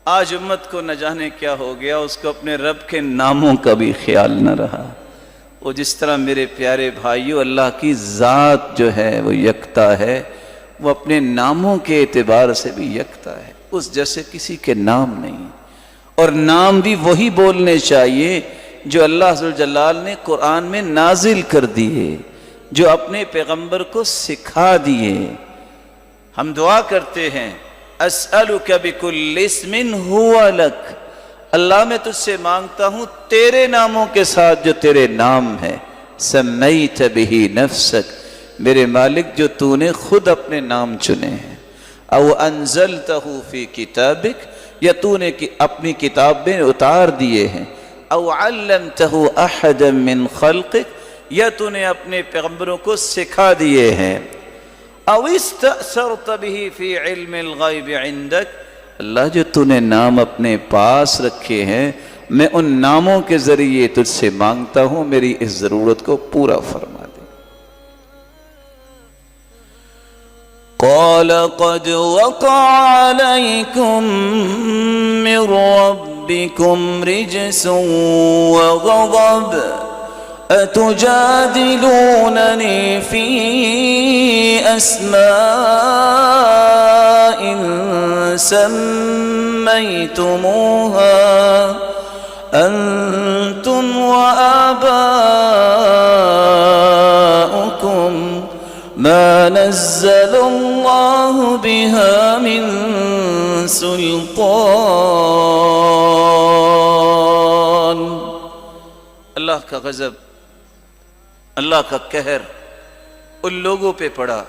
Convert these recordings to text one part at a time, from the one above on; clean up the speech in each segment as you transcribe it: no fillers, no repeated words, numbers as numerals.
آج امت کو نہ جانے کیا ہو گیا، اس کو اپنے رب کے ناموں کا بھی خیال نہ رہا۔ وہ جس طرح میرے پیارے بھائیوں اللہ کی ذات جو ہے وہ یکتا ہے، وہ اپنے ناموں کے اعتبار سے بھی یکتا ہے، اس جیسے کسی کے نام نہیں، اور نام بھی وہی بولنے چاہیے جو اللہ ذوالجلال نے قرآن میں نازل کر دیے، جو اپنے پیغمبر کو سکھا دیے۔ ہم دعا کرتے ہیں اسألک بکل اسم ہوا لک، اللہ میں تجھ سے مانگتا ہوں تیرے ناموں کے ساتھ جو تیرے نام ہے، سمیت بہ نفسک، میرے مالک جو تو نے خود اپنے نام چنے ہیں، او انزلتہ فی کتابک، یا تو نے اپنی کتاب میں اتار دیے ہیں، او علمتہ احدا من خلقک، یا تو نے اپنے پیغمبروں کو سکھا دیے ہیں، او استأثرت به فی علم الغیب عندک، اللہ جو تو نے نام اپنے پاس رکھے ہیں، میں ان ناموں کے ذریعے تجھ سے مانگتا ہوں میری اس ضرورت کو پورا فرما دے۔ قال قد وقع علیکم من ربکم رجس وغضب أتجادلونني في أسماء سميتموها أنتم وآباؤكم ما نزل الله بها من سلطان۔ اللہ کا غضب، اللہ کا قہر ان لوگوں پہ پڑا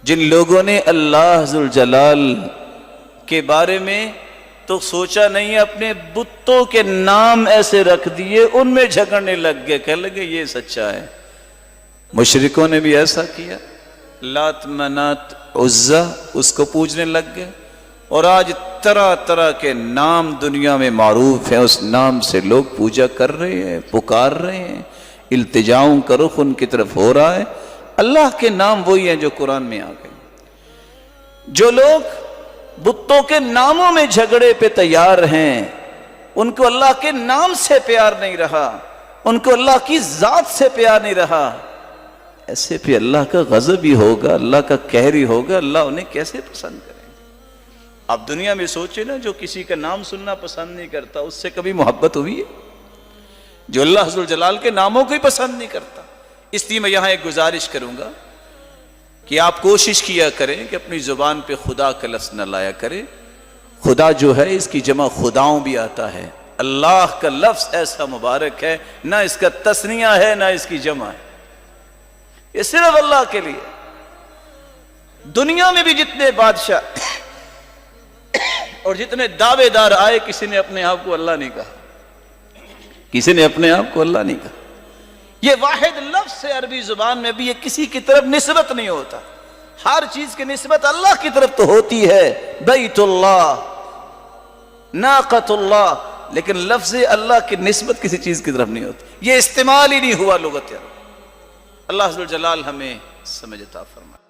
جن لوگوں نے اللہ ذوالجلال کے بارے میں تو سوچا نہیں، اپنے بتوں کے نام ایسے رکھ دیے، ان میں جھگڑنے لگ گئے، کہنے لگے یہ سچا ہے۔ مشرکوں نے بھی ایسا کیا، لات منات عزا اس کو پوجنے لگ گئے، اور آج طرح طرح کے نام دنیا میں معروف ہیں، اس نام سے لوگ پوجا کر رہے ہیں، پکار رہے ہیں، التجاؤں کا رخ ان کی طرف ہو رہا ہے۔ اللہ کے نام وہی ہیں جو قرآن میں آ گئے۔ جو لوگ بتوں کے ناموں میں جھگڑے پہ تیار ہیں، ان کو اللہ کے نام سے پیار نہیں رہا، ان کو اللہ کی ذات سے پیار نہیں رہا، ایسے پہ اللہ کا غضب ہی ہوگا، اللہ کا قہر ہی ہوگا، اللہ انہیں کیسے پسند کرے؟ آپ دنیا میں سوچیں نا، جو کسی کا نام سننا پسند نہیں کرتا اس سے کبھی محبت ہوئی ہے؟ جو اللہ ذوالجلال کے ناموں کو ہی پسند نہیں کرتا۔ اس لیے میں یہاں ایک گزارش کروں گا کہ آپ کوشش کیا کریں کہ اپنی زبان پہ خدا کا لفظ نہ لایا کریں۔ خدا جو ہے اس کی جمع خداؤں بھی آتا ہے، اللہ کا لفظ ایسا مبارک ہے، نہ اس کا تثنیہ ہے نہ اس کی جمع ہے، یہ صرف اللہ کے لیے۔ دنیا میں بھی جتنے بادشاہ اور جتنے دعوے دار آئے، کسی نے اپنے آپ کو اللہ نہیں کہا، کسی نے اپنے آپ کو اللہ نہیں کہا۔ یہ واحد لفظ ہے عربی زبان میں بھی، یہ کسی کی طرف نسبت نہیں ہوتا، ہر چیز کی نسبت اللہ کی طرف تو ہوتی ہے، بیت اللہ، ناقۃ اللہ، لیکن لفظ اللہ کی نسبت کسی چیز کی طرف نہیں ہوتی، یہ استعمال ہی نہیں ہوا لغت۔ اللہ ذوالجلال ہمیں سمجھ عطا فرمائے۔